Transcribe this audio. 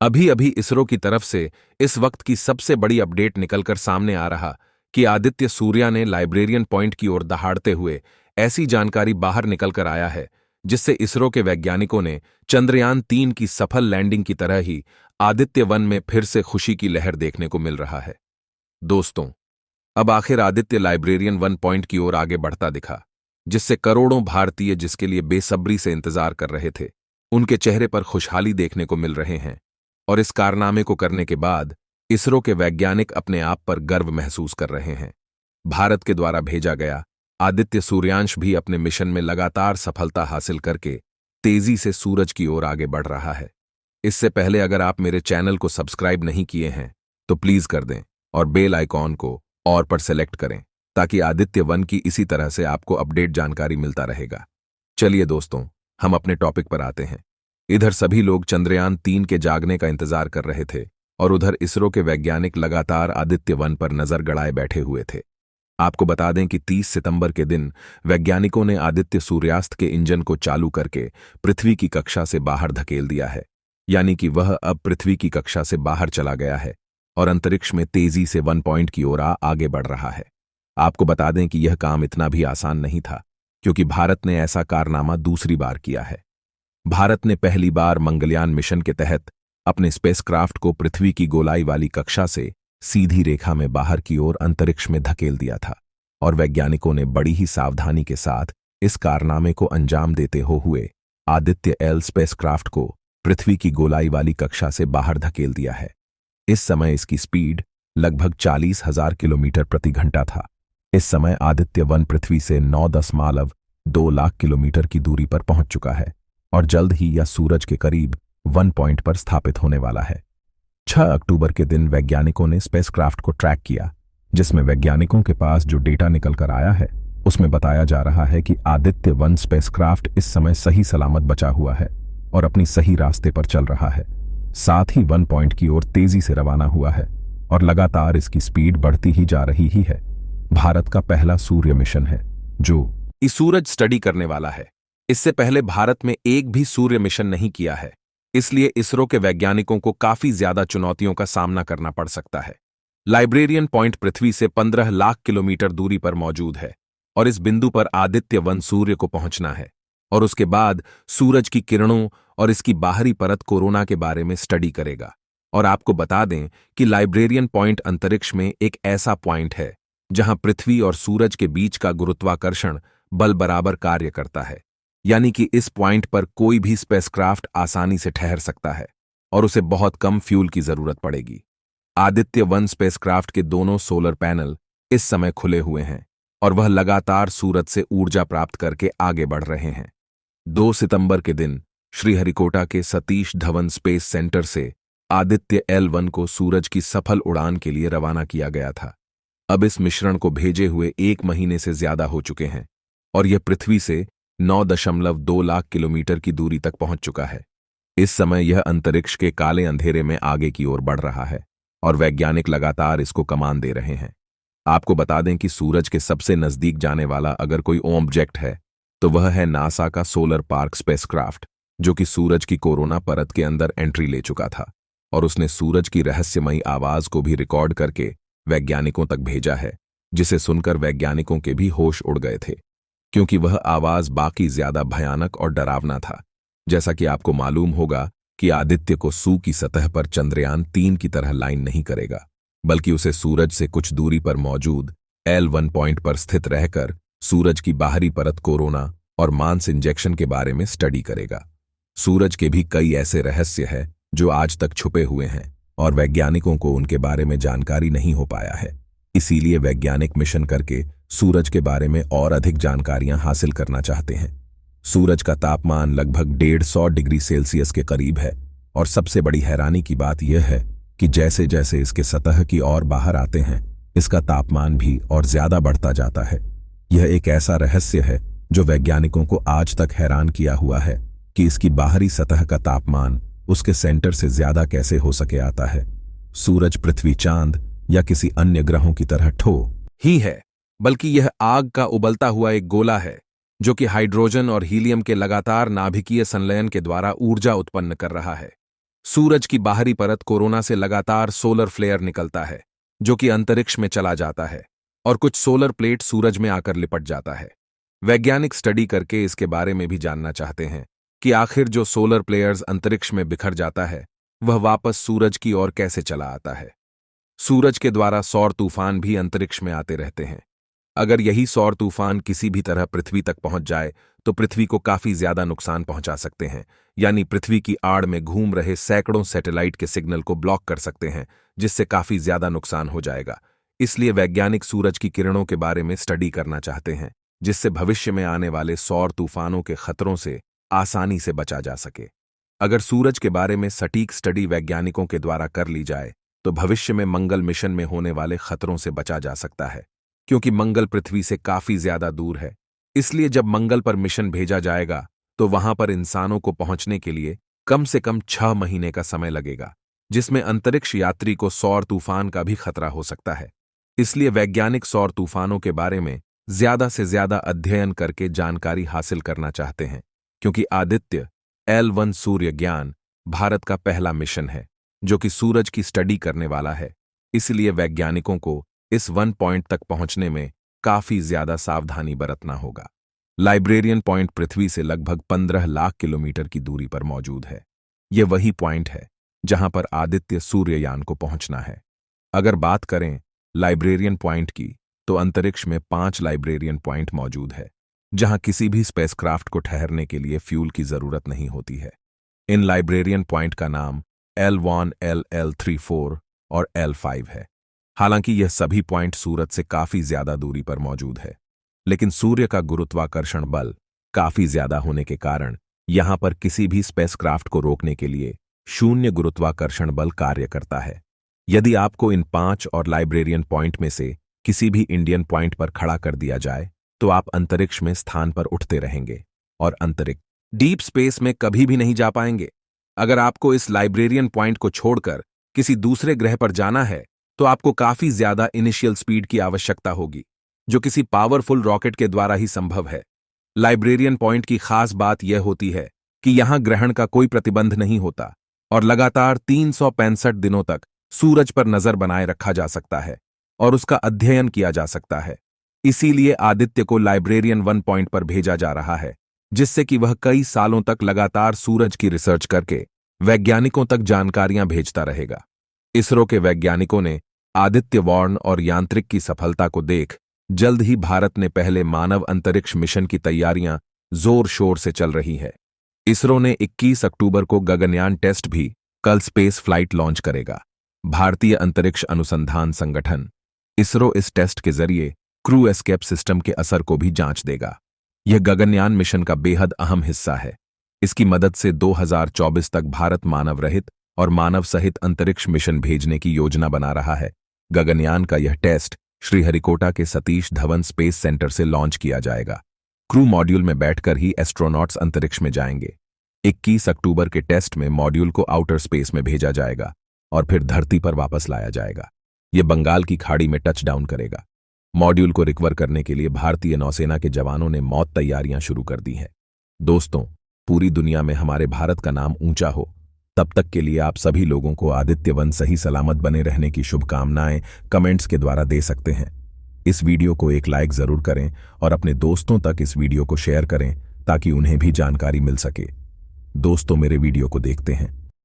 अभी अभी इसरो की तरफ से इस वक्त की सबसे बड़ी अपडेट निकलकर सामने आ रहा कि आदित्य सूर्या ने लाइब्रेरियन पॉइंट की ओर दहाड़ते हुए ऐसी जानकारी बाहर निकलकर आया है जिससे इसरो के वैज्ञानिकों ने चंद्रयान 3 की सफल लैंडिंग की तरह ही आदित्य वन में फिर से खुशी की लहर देखने को मिल रहा है। दोस्तों, अब आखिर आदित्य लाइब्रेरियन 1 पॉइंट की ओर आगे बढ़ता दिखा, जिससे करोड़ों भारतीय जिसके लिए बेसब्री से इंतजार कर रहे थे, उनके चेहरे पर खुशहाली देखने को मिल रहे हैं। और इस कारनामे को करने के बाद इसरो के वैज्ञानिक अपने आप पर गर्व महसूस कर रहे हैं। भारत के द्वारा भेजा गया आदित्य सूर्यांश भी अपने मिशन में लगातार सफलता हासिल करके तेजी से सूरज की ओर आगे बढ़ रहा है। इससे पहले अगर आप मेरे चैनल को सब्सक्राइब नहीं किए हैं तो प्लीज कर दें और बेल आइकॉन को और पर सेलेक्ट करें ताकि आदित्य वन की इसी तरह से आपको अपडेट जानकारी मिलता रहेगा। चलिए दोस्तों, हम अपने टॉपिक पर आते हैं। इधर सभी लोग चंद्रयान 3 के जागने का इंतजार कर रहे थे और उधर इसरो के वैज्ञानिक लगातार आदित्य वन पर नजर गड़ाए बैठे हुए थे। आपको बता दें कि 30 सितंबर के दिन वैज्ञानिकों ने आदित्य सूर्यास्त के इंजन को चालू करके पृथ्वी की कक्षा से बाहर धकेल दिया है, यानी कि वह अब पृथ्वी की कक्षा से बाहर चला गया है और अंतरिक्ष में तेजी से 1 पॉइंट की ओर आगे बढ़ रहा है। आपको बता दें कि यह काम इतना भी आसान नहीं था, क्योंकि भारत ने ऐसा कारनामा दूसरी बार किया है। भारत ने पहली बार मंगलयान मिशन के तहत अपने स्पेसक्राफ्ट को पृथ्वी की गोलाई वाली कक्षा से सीधी रेखा में बाहर की ओर अंतरिक्ष में धकेल दिया था और वैज्ञानिकों ने बड़ी ही सावधानी के साथ इस कारनामे को अंजाम देते हुए आदित्य एल स्पेसक्राफ्ट को पृथ्वी की गोलाई वाली कक्षा से बाहर धकेल दिया है। इस समय इसकी स्पीड लगभग 40,000 किलोमीटर प्रति घंटा था। इस समय आदित्य वन पृथ्वी से 9-10 मालव 2 लाख किलोमीटर की दूरी पर पहुंच चुका है और जल्द ही यह सूरज के करीब 1 पॉइंट पर स्थापित होने वाला है। 6 अक्टूबर के दिन वैज्ञानिकों ने स्पेसक्राफ्ट को ट्रैक किया, जिसमें वैज्ञानिकों के पास जो डेटा निकल कर आया है उसमें बताया जा रहा है कि आदित्य वन स्पेसक्राफ्ट इस समय सही सलामत बचा हुआ है और अपनी सही रास्ते पर चल रहा है। साथ ही 1 पॉइंट की ओर तेजी से रवाना हुआ है और लगातार इसकी स्पीड बढ़ती ही जा रही ही है। भारत का पहला सूर्य मिशन है जो इस सूरज स्टडी करने वाला है। इससे पहले भारत में एक भी सूर्य मिशन नहीं किया है, इसलिए इसरो के वैज्ञानिकों को काफी ज्यादा चुनौतियों का सामना करना पड़ सकता है। लाइब्रेरियन पॉइंट पृथ्वी से 15 लाख किलोमीटर दूरी पर मौजूद है और इस बिंदु पर आदित्य वन सूर्य को पहुंचना है और उसके बाद सूरज की किरणों और इसकी बाहरी परत कोरोना के बारे में स्टडी करेगा। और आपको बता दें कि लाइब्रेरियन पॉइंट अंतरिक्ष में एक ऐसा पॉइंट है जहां पृथ्वी और सूरज के बीच का गुरुत्वाकर्षण बल बराबर कार्य करता है, यानी कि इस पॉइंट पर कोई भी स्पेसक्राफ्ट आसानी से ठहर सकता है और उसे बहुत कम फ्यूल की जरूरत पड़ेगी। आदित्य वन स्पेसक्राफ्ट के दोनों सोलर पैनल इस समय खुले हुए हैं और वह लगातार सूरज से ऊर्जा प्राप्त करके आगे बढ़ रहे हैं। 2 सितंबर के दिन श्रीहरिकोटा के सतीश धवन स्पेस सेंटर से आदित्य L1 को सूरज की सफल उड़ान के लिए रवाना किया गया था। अब इस मिश्रण को भेजे हुए 1 महीने से ज्यादा हो चुके हैं और यह पृथ्वी से 9.2 लाख किलोमीटर की दूरी तक पहुंच चुका है। इस समय यह अंतरिक्ष के काले अंधेरे में आगे की ओर बढ़ रहा है और वैज्ञानिक लगातार इसको कमान दे रहे हैं। आपको बता दें कि सूरज के सबसे नजदीक जाने वाला अगर कोई ऑब्जेक्ट है तो वह है नासा का सोलर पार्क स्पेसक्राफ्ट, जो कि सूरज की कोरोना परत के अंदर एंट्री ले चुका था और उसने सूरज की रहस्यमयी आवाज को भी रिकॉर्ड करके वैज्ञानिकों तक भेजा है, जिसे सुनकर वैज्ञानिकों के भी होश उड़ गए थे, क्योंकि वह आवाज बाकी ज्यादा भयानक और डरावना था। जैसा कि आपको मालूम होगा कि आदित्य को सू की सतह पर चंद्रयान 3 की तरह लाइन नहीं करेगा, बल्कि उसे सूरज से कुछ दूरी पर मौजूद L1 पॉइंट पर स्थित रहकर सूरज की बाहरी परत कोरोना और मांस इंजेक्शन के बारे में स्टडी करेगा। सूरज के भी कई ऐसे रहस्य हैं जो आज तक छुपे हुए हैं और वैज्ञानिकों को उनके बारे में जानकारी नहीं हो पाया है। इसीलिए वैज्ञानिक मिशन करके सूरज के बारे में और अधिक जानकारियां हासिल करना चाहते हैं। सूरज का तापमान लगभग 150 डिग्री सेल्सियस के करीब है और सबसे बड़ी हैरानी की बात यह है कि जैसे जैसे इसके सतह की ओर बाहर आते हैं, इसका तापमान भी और ज्यादा बढ़ता जाता है। यह एक ऐसा रहस्य है जो वैज्ञानिकों को आज तक हैरान किया हुआ है कि इसकी बाहरी सतह का तापमान उसके सेंटर से ज्यादा कैसे हो सके आता है। सूरज पृथ्वी, चांद या किसी अन्य ग्रहों की तरह ठो ही है, बल्कि यह आग का उबलता हुआ एक गोला है जो कि हाइड्रोजन और हीलियम के लगातार नाभिकीय संलयन के द्वारा ऊर्जा उत्पन्न कर रहा है। सूरज की बाहरी परत कोरोना से लगातार सोलर फ्लेयर निकलता है, जो कि अंतरिक्ष में चला जाता है और कुछ सोलर प्लेट सूरज में आकर लिपट जाता है। वैज्ञानिक स्टडी करके इसके बारे में भी जानना चाहते हैं कि आखिर जो सोलर प्लेयर्स अंतरिक्ष में बिखर जाता है वह वापस सूरज की ओर कैसे चला आता है। सूरज के द्वारा सौर तूफान भी अंतरिक्ष में आते रहते हैं। अगर यही सौर तूफान किसी भी तरह पृथ्वी तक पहुंच जाए तो पृथ्वी को काफी ज्यादा नुकसान पहुंचा सकते हैं, यानी पृथ्वी की आड़ में घूम रहे सैकड़ों सैटेलाइट के सिग्नल को ब्लॉक कर सकते हैं, जिससे काफी ज्यादा नुकसान हो जाएगा। इसलिए वैज्ञानिक सूरज की किरणों के बारे में स्टडी करना चाहते हैं, जिससे भविष्य में आने वाले सौर तूफानों के खतरों से आसानी से बचा जा सके। अगर सूरज के बारे में सटीक स्टडी वैज्ञानिकों के द्वारा कर ली जाए तो भविष्य में मंगल मिशन में होने वाले खतरों से बचा जा सकता है, क्योंकि मंगल पृथ्वी से काफी ज्यादा दूर है। इसलिए जब मंगल पर मिशन भेजा जाएगा तो वहां पर इंसानों को पहुंचने के लिए कम से कम 6 महीने का समय लगेगा, जिसमें अंतरिक्ष यात्री को सौर तूफान का भी खतरा हो सकता है। इसलिए वैज्ञानिक सौर तूफानों के बारे में ज्यादा से ज्यादा अध्ययन करके जानकारी हासिल करना चाहते हैं, क्योंकि आदित्य L1 सूर्य ज्ञान भारत का पहला मिशन है जो कि सूरज की स्टडी करने वाला है। इसलिए वैज्ञानिकों को इस 1 पॉइंट तक पहुंचने में काफी ज्यादा सावधानी बरतना होगा। लाइब्रेरियन पॉइंट पृथ्वी से लगभग 15 लाख किलोमीटर की दूरी पर मौजूद है। यह वही पॉइंट है जहां पर आदित्य सूर्ययान को पहुंचना है। अगर बात करें लाइब्रेरियन पॉइंट की, तो अंतरिक्ष में 5 लाइब्रेरियन पॉइंट मौजूद है, जहां किसी भी स्पेसक्राफ्ट को ठहरने के लिए फ्यूल की जरूरत नहीं होती है। इन लाइब्रेरियन पॉइंट का नाम L1, L34 और L5 है। हालांकि यह सभी पॉइंट सूरज से काफी ज्यादा दूरी पर मौजूद है, लेकिन सूर्य का गुरुत्वाकर्षण बल काफी ज्यादा होने के कारण यहां पर किसी भी स्पेसक्राफ्ट को रोकने के लिए शून्य गुरुत्वाकर्षण बल कार्य करता है। यदि आपको इन 5 और लाइब्रेरियन पॉइंट में से किसी भी इंडियन पॉइंट पर खड़ा कर दिया जाए तो आप अंतरिक्ष में स्थान पर उठते रहेंगे और अंतरिक्ष डीप स्पेस में कभी भी नहीं जा पाएंगे। अगर आपको इस लाइब्रेरियन पॉइंट को छोड़कर किसी दूसरे ग्रह पर जाना है तो आपको काफी ज्यादा इनिशियल स्पीड की आवश्यकता होगी, जो किसी पावरफुल रॉकेट के द्वारा ही संभव है। लाइब्रेरियन पॉइंट की खास बात यह होती है कि यहां ग्रहण का कोई प्रतिबंध नहीं होता और लगातार 365 दिनों तक सूरज पर नजर बनाए रखा जा सकता है और उसका अध्ययन किया जा सकता है। इसीलिए आदित्य को लाइब्रेरियन 1 पॉइंट पर भेजा जा रहा है, जिससे कि वह कई सालों तक लगातार सूरज की रिसर्च करके वैज्ञानिकों तक जानकारियां भेजता रहेगा। इसरो के वैज्ञानिकों ने आदित्य वॉर्न और यांत्रिक की सफलता को देख जल्द ही भारत ने पहले मानव अंतरिक्ष मिशन की तैयारियां जोर शोर से चल रही है। इसरो ने 21 अक्टूबर को गगनयान टेस्ट भी कल स्पेस फ्लाइट लॉन्च करेगा। भारतीय अंतरिक्ष अनुसंधान संगठन इसरो इस टेस्ट के जरिए क्रू एस्केप सिस्टम के असर को भी जांच देगा। यह गगनयान मिशन का बेहद अहम हिस्सा है। इसकी मदद से 2024 तक भारत मानव रहित और मानव सहित अंतरिक्ष मिशन भेजने की योजना बना रहा है। गगनयान का यह टेस्ट श्रीहरिकोटा के सतीश धवन स्पेस सेंटर से लॉन्च किया जाएगा। क्रू मॉड्यूल में बैठकर ही एस्ट्रोनॉट्स अंतरिक्ष में जाएंगे। 21 अक्टूबर के टेस्ट में मॉड्यूल को आउटर स्पेस में भेजा जाएगा और फिर धरती पर वापस लाया जाएगा। यह बंगाल की खाड़ी में टच डाउन करेगा। मॉड्यूल को रिकवर करने के लिए भारतीय नौसेना के जवानों ने मौत तैयारियां शुरू कर दी हैं। दोस्तों, पूरी दुनिया में हमारे भारत का नाम ऊंचा हो, तब तक के लिए आप सभी लोगों को आदित्य 1 सही सलामत बने रहने की शुभकामनाएं कमेंट्स के द्वारा दे सकते हैं। इस वीडियो को एक लाइक जरूर करें और अपने दोस्तों तक इस वीडियो को शेयर करें ताकि उन्हें भी जानकारी मिल सके। दोस्तों, मेरे वीडियो को देखते हैं